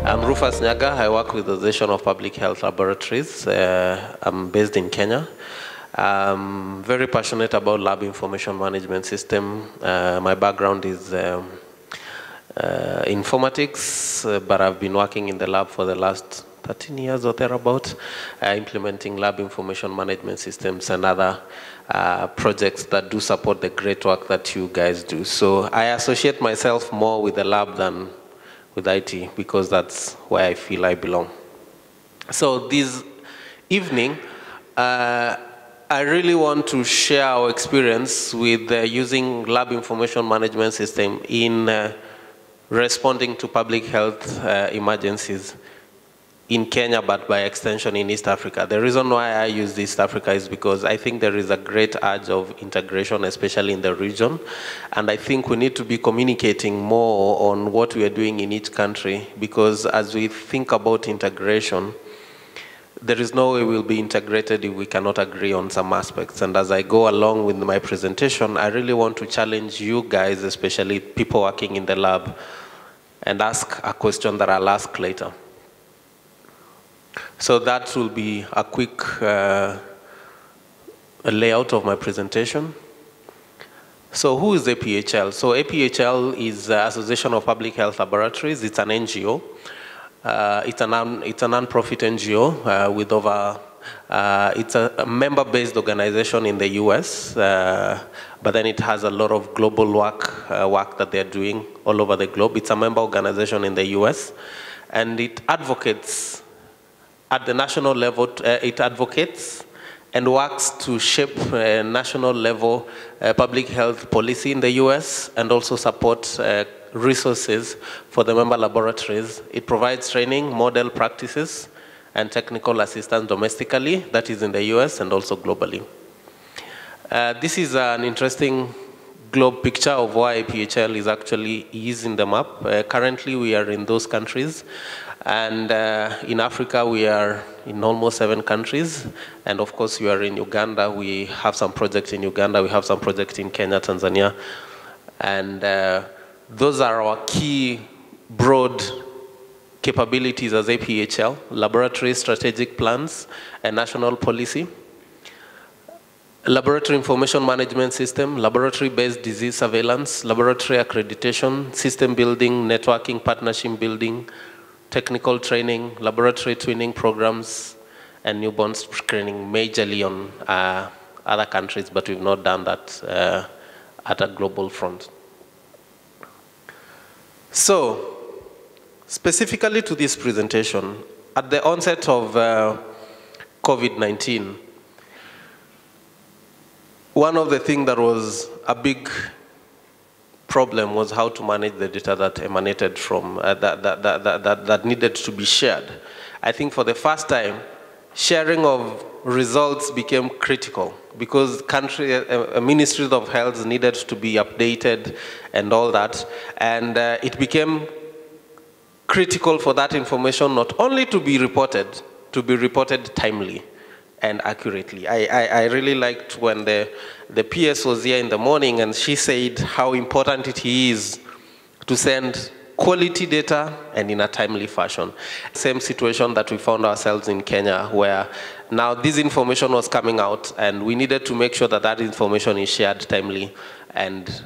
I'm Rufus Nyaga. I work with the Association of Public Health Laboratories. I'm based in Kenya. I'm very passionate about lab information management system. My background is informatics, but I've been working in the lab for the last 13 years or thereabout, implementing lab information management systems and other projects that do support the great work that you guys do. So I associate myself more with the lab than with IT, because that's where I feel I belong. So this evening, I really want to share our experience with using lab information management system in responding to public health emergencies in Kenya, but by extension in East Africa. The reason why I use East Africa is because I think there is a great urge of integration, especially in the region. And I think we need to be communicating more on what we are doing in each country, because as we think about integration, there is no way we'll be integrated if we cannot agree on some aspects. And as I go along with my presentation, I really want to challenge you guys, especially people working in the lab, and ask a question that I'll ask later. So that will be a quick layout of my presentation. So who is APHL? So APHL is the Association of Public Health Laboratories. It's an NGO. It's a non-profit NGO with over, it's a member-based organization in the US, but then it has a lot of global work that they're doing all over the globe. It's a member organization in the US, and it advocates at the national level. It advocates and works to shape national level public health policy in the US, and also support resources for the member laboratories. It provides training, model practices, and technical assistance domestically, that is in the US and also globally. This is an interesting globe picture of why APHL is in the map. Currently, we are in those countries. And in Africa, we are in almost 7 countries. And of course, we are in Uganda. We have some projects in Uganda. We have some projects in Kenya, Tanzania. And those are our key broad capabilities as APHL: laboratory strategic plans and national policy, laboratory information management system, laboratory-based disease surveillance, laboratory accreditation, system building, networking, partnership building, technical training, laboratory twinning programs, and newborn screening, majorly on other countries, but we've not done that at a global front. So, specifically to this presentation, at the onset of COVID-19, one of the things that was a big problem was how to manage the data that emanated from, that needed to be shared. I think for the first time, sharing of results became critical, because ministries of health needed to be updated and all that. And it became critical for that information not only to be reported timely and accurately. I really liked when the PS was here in the morning, and she said how important it is to send quality data and in a timely fashion. Same situation that we found ourselves in Kenya, where now this information was coming out, and we needed to make sure that that information is shared timely and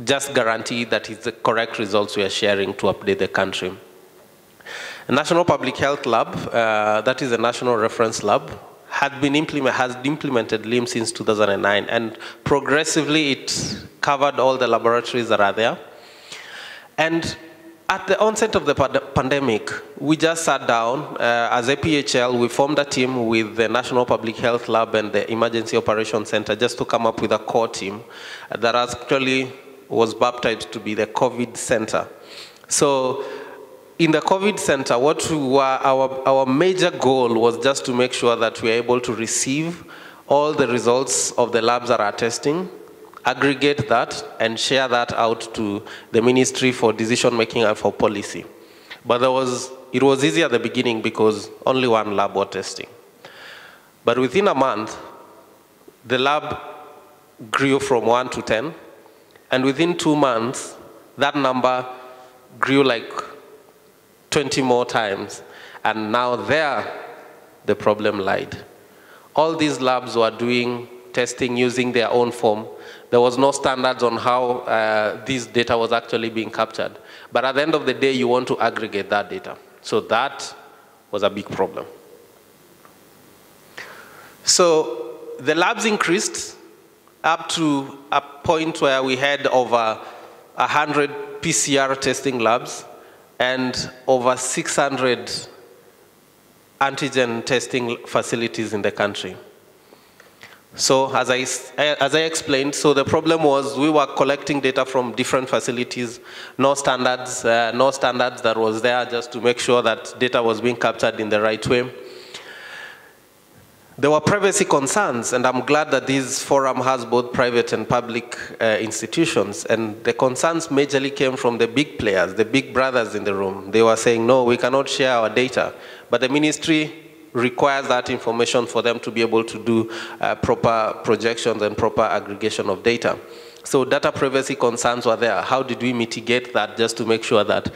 just guarantee that it's the correct results we are sharing to update the country. The National Public Health Lab, that is a national reference lab, has implemented LIM since 2009, and progressively it covered all the laboratories that are there. And at the onset of the pandemic, we just sat down as APHL. We formed a team with the National Public Health Lab and the Emergency Operations Center just to come up with a core team that actually was baptized to be the COVID Center. So in the COVID Center, our major goal was just to make sure that we are able to receive all the results of the labs that are testing, aggregate that, and share that out to the Ministry for decision making and for policy. But it was easy at the beginning because only one lab was testing. But within a month, the lab grew from 1 to 10, and within 2 months, that number grew like 20 more times, and now there, the problem lied. All these labs were doing testing using their own form. There was no standards on how this data was actually being captured. But at the end of the day, you want to aggregate that data. So that was a big problem. So the labs increased up to a point where we had over 100 PCR testing labs and over 600 antigen testing facilities in the country. So as I explained, so the problem was we were collecting data from different facilities, no standards that was there just to make sure that data was being captured in the right way. There were privacy concerns, and I'm glad that this forum has both private and public institutions, and the concerns majorly came from the big players, the big brothers in the room. They were saying, no, we cannot share our data, but the ministry requires that information for them to be able to do proper projections and proper aggregation of data. So data privacy concerns were there. How did we mitigate that just to make sure that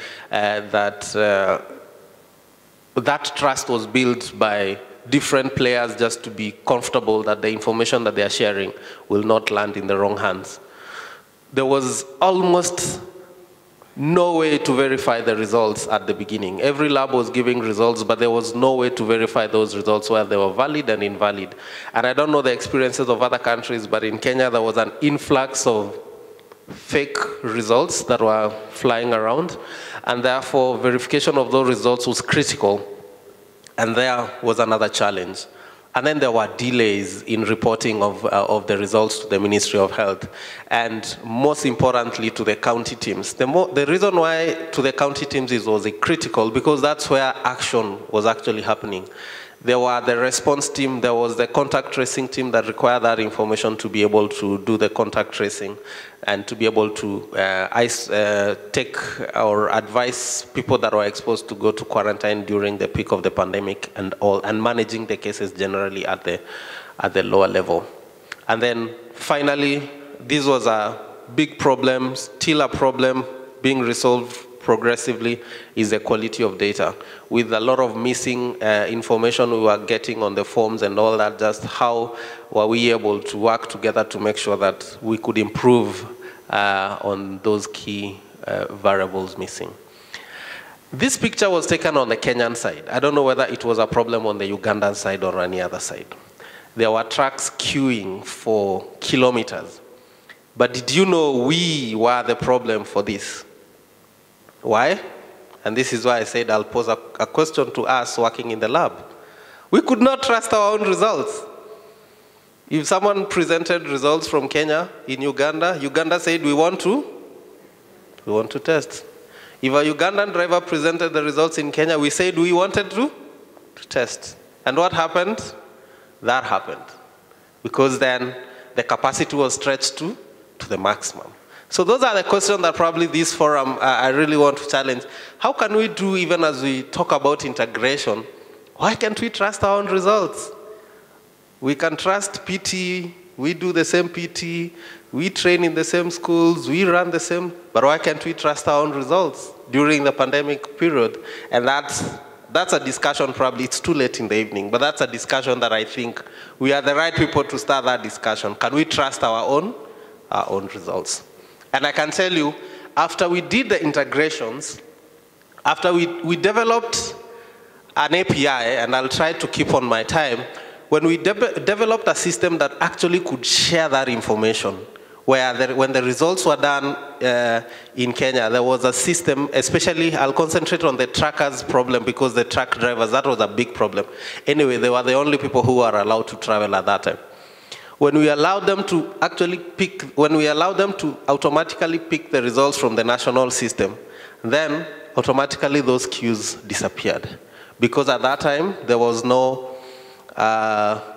that trust was built by different players just to be comfortable that the information that they are sharing will not land in the wrong hands? There was almost no way to verify the results at the beginning. Every lab was giving results, but there was no way to verify those results where they were valid and invalid. And I don't know the experiences of other countries, but in Kenya there was an influx of fake results that were flying around, and therefore verification of those results was critical. And there was another challenge. And then there were delays in reporting of the results to the Ministry of Health, and most importantly to the county teams. The reason why to the county teams was critical because that's where action was actually happening. There were the response team, there was the contact tracing team that required that information to be able to do the contact tracing and to be able to take or advise people that were exposed to go to quarantine during the peak of the pandemic and managing the cases generally at the lower level. And then finally, this was a big problem, still a problem being resolved progressively, is the quality of data. With a lot of missing information we were getting on the forms and all that, just how were we able to work together to make sure that we could improve on those key variables missing. This picture was taken on the Kenyan side. I don't know whether it was a problem on the Ugandan side or any other side. There were trucks queuing for kilometers. But did you know we were the problem for this? Why? And this is why I said I'll pose a question to us working in the lab. We could not trust our own results. If someone presented results from Kenya in Uganda, Uganda said we want to test. If a Ugandan driver presented the results in Kenya, we said we wanted to test. And what happened? That happened. Because then the capacity was stretched to the maximum. So those are the questions that probably this forum I really want to challenge. How can we do, even as we talk about integration, why can't we trust our own results? We can trust PT, we do the same PT, we train in the same schools, we run the same, but why can't we trust our own results during the pandemic period? And that's a discussion, probably it's too late in the evening, but that's a discussion that I think we are the right people to start that discussion. Can we trust our own results? And I can tell you, after we did the integrations, after we developed an API, and I'll try to keep on my time, when we developed a system that actually could share that information, where when the results were done in Kenya, there was a system, especially I'll concentrate on the truckers problem because the truck drivers, that was a big problem. Anyway, they were the only people who were allowed to travel at that time. When we allowed them to automatically pick the results from the national system, then automatically those queues disappeared. Because at that time, there was no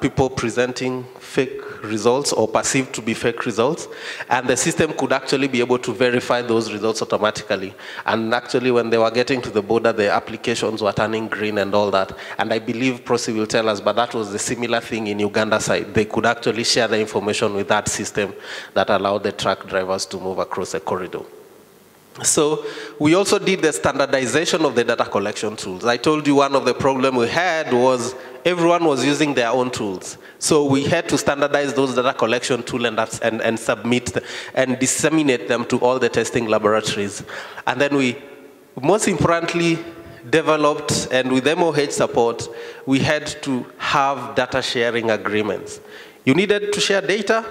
people presenting fake results or perceived to be fake results, and the system could actually be able to verify those results automatically. And actually, when they were getting to the border, the applications were turning green and all that. And I believe Prosi will tell us, but that was a similar thing in Uganda side. They could actually share the information with that system that allowed the truck drivers to move across a corridor. So we also did the standardization of the data collection tools. I told you one of the problems we had was everyone was using their own tools. So we had to standardize those data collection tools and submit and disseminate them to all the testing laboratories. And then we, most importantly, developed, and with MOH support, we had to have data sharing agreements. You needed to share data.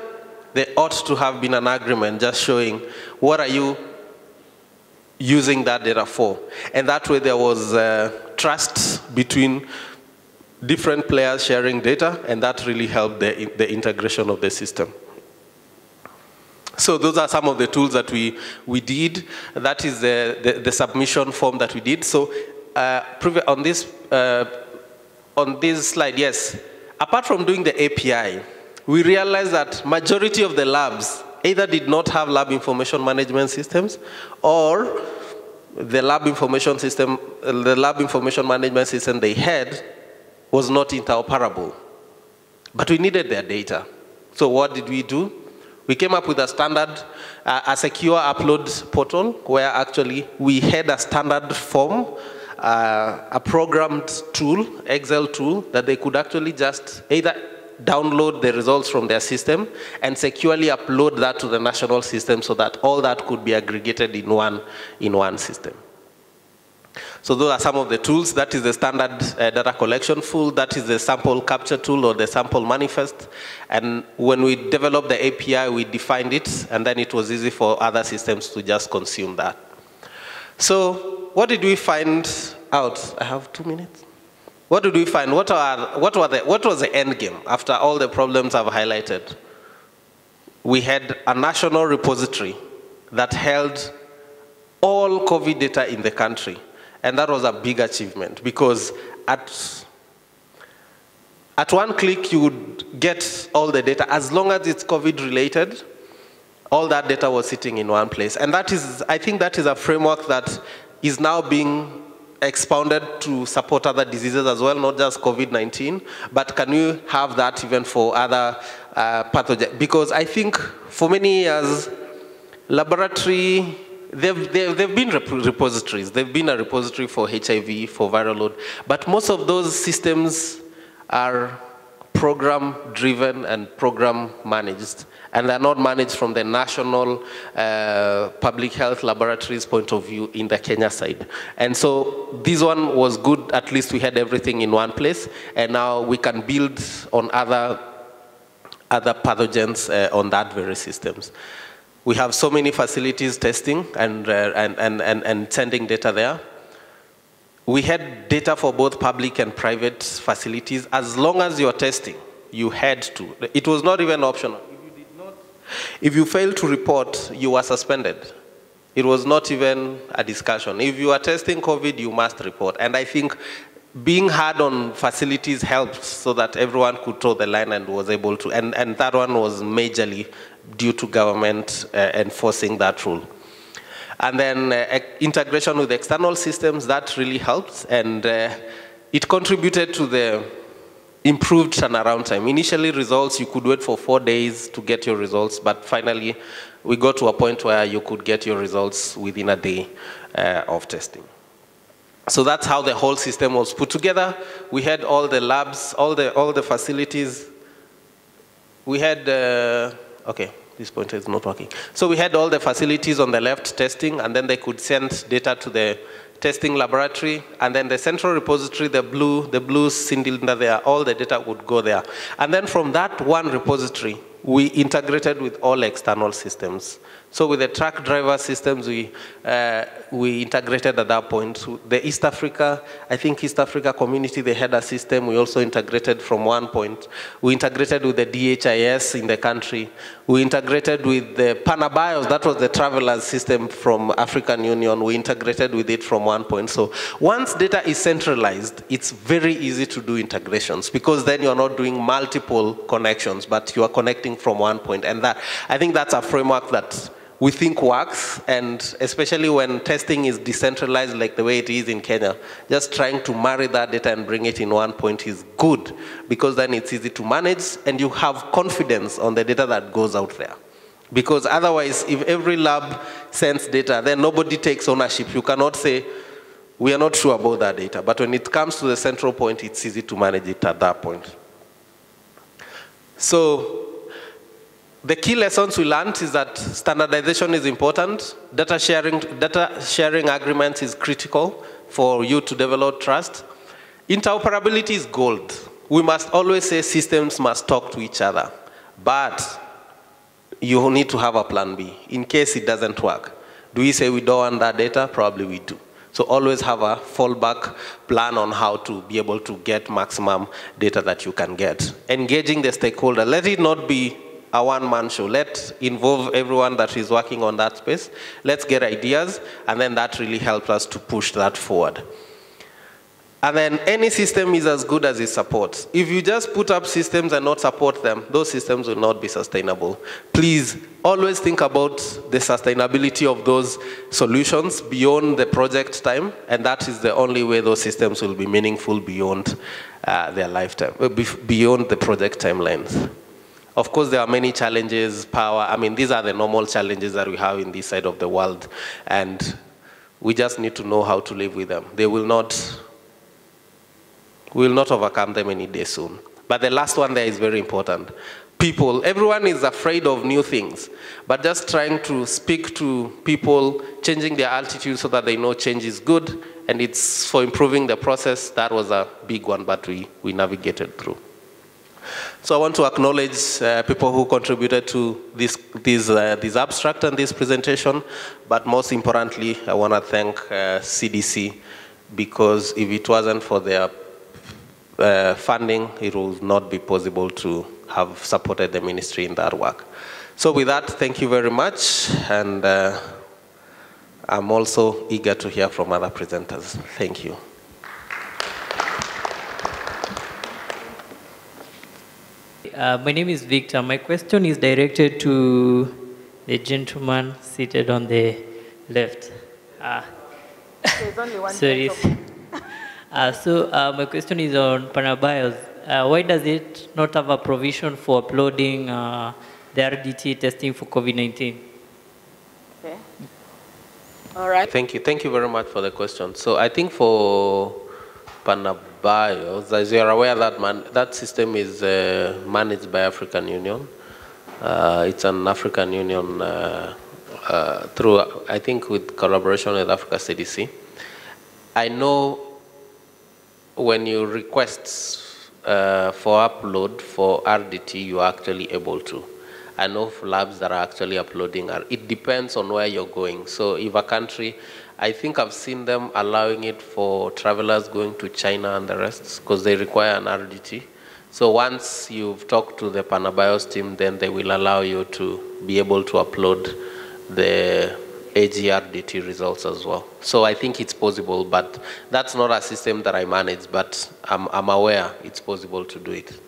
There ought to have been an agreement just showing what are you using that data for. And that way there was trust between different players sharing data, and that really helped the integration of the system. So those are some of the tools that we did. That is the submission form that we did. So on this slide, yes, apart from doing the API, we realized that majority of the labs either did not have lab information management systems, or the lab information management system they had was not interoperable. But we needed their data. So what did we do? We came up with a standard, a secure upload portal, where actually we had a standard form, a programmed tool, Excel tool, that they could actually just either download the results from their system and securely upload that to the national system so that all that could be aggregated in one system. So those are some of the tools. That is the standard data collection tool. That is the sample capture tool or the sample manifest. And when we developed the API, we defined it, and then it was easy for other systems to just consume that. So what did we find out? I have 2 minutes. What did we find? What was the end game after all the problems I've highlighted? We had a national repository that held all COVID data in the country. And that was a big achievement, because at one click you would get all the data. As long as it's COVID related, all that data was sitting in one place. And that is, I think that is a framework that is now being expounded to support other diseases as well, not just COVID-19, but can you have that even for other pathogens? Because I think for many years, laboratory, they've been repositories. They've been a repository for HIV, for viral load, but most of those systems are program-driven and program-managed, and they're not managed from the national public health laboratories point of view in the Kenya side. And so this one was good. At least we had everything in one place, and now we can build on other pathogens on that very systems. We have so many facilities testing and sending data there. We had data for both public and private facilities. As long as you're testing, you had to. It was not even optional. If you failed to report, you were suspended. It was not even a discussion. If you are testing COVID, you must report. And I think being hard on facilities helped so that everyone could toe the line and was able to. And that one was majorly due to government enforcing that rule. And then integration with external systems, that really helped. And it contributed to the improved turnaround time. Initially, results, you could wait for 4 days to get your results, but finally, we got to a point where you could get your results within a day of testing. So that's how the whole system was put together. We had all the labs, all the facilities. We had, okay, this pointer is not working. So we had all the facilities on the left testing, and then they could send data to the testing laboratory, and then the central repository, the blue cylinder there, all the data would go there. And then from that one repository, we integrated with all external systems So with the truck driver systems, we integrated at that point. The East Africa, I think East Africa community, they had a system. We also integrated from one point. We integrated with the DHIS in the country. We integrated with the Panabios, that was the travelers system from African Union. We integrated with it from one point. So once data is centralized, it's very easy to do integrations because then you're not doing multiple connections, but you are connecting from one point. And that, I think that's a framework that we think works, and especially when testing is decentralized like the way it is in Kenya, just trying to marry that data and bring it in one point is good, because then it's easy to manage and you have confidence on the data that goes out there. Because otherwise, if every lab sends data, then nobody takes ownership. You cannot say, we are not sure about that data. But when it comes to the central point, it's easy to manage it at that point. So, the key lessons we learned is that standardization is important. Data sharing agreements is critical for you to develop trust. Interoperability is gold. We must always say systems must talk to each other, but you need to have a plan B in case it doesn't work. Do we say we don't want that data? Probably we do. So always have a fallback plan on how to be able to get maximum data that you can get. Engaging the stakeholder. Let it not be a one-man show. Let's involve everyone that is working on that space. Let's get ideas, and then that really helps us to push that forward. And then any system is as good as it supports. If you just put up systems and not support them, those systems will not be sustainable. Please always think about the sustainability of those solutions beyond the project time, and that is the only way those systems will be meaningful beyond their lifetime, beyond the project timelines. Of course, there are many challenges, power. I mean, these are the normal challenges that we have in this side of the world, and we just need to know how to live with them. We will not overcome them any day soon. But the last one there is very important. People, everyone is afraid of new things, but just trying to speak to people, changing their attitude so that they know change is good, and it's for improving the process. That was a big one, but we navigated through. So I want to acknowledge people who contributed to this abstract and this presentation, but most importantly, I want to thank CDC, because if it wasn't for their funding, it would not be possible to have supported the ministry in that work. So with that, thank you very much, and I'm also eager to hear from other presenters. Thank you. My name is Victor. My question is directed to the gentleman seated on the left. There's only one. Sorry. My question is on Panabios. Why does it not have a provision for uploading the RDT testing for COVID-19? Okay. All right. Thank you. Thank you very much for the question. So I think for Panabios, as you are aware, that system is managed by African Union. It's an African Union through, I think, with collaboration with Africa CDC. I know when you request for upload for RDT, you are actually able to. I know of labs that are actually uploading. It depends on where you're going. So if a country, I think I've seen them allowing it for travelers going to China and the rest, because they require an RDT. So once you've talked to the Panabios team, then they will allow you to be able to upload the AGRDT results as well. So I think it's possible, but that's not a system that I manage, but I'm aware it's possible to do it.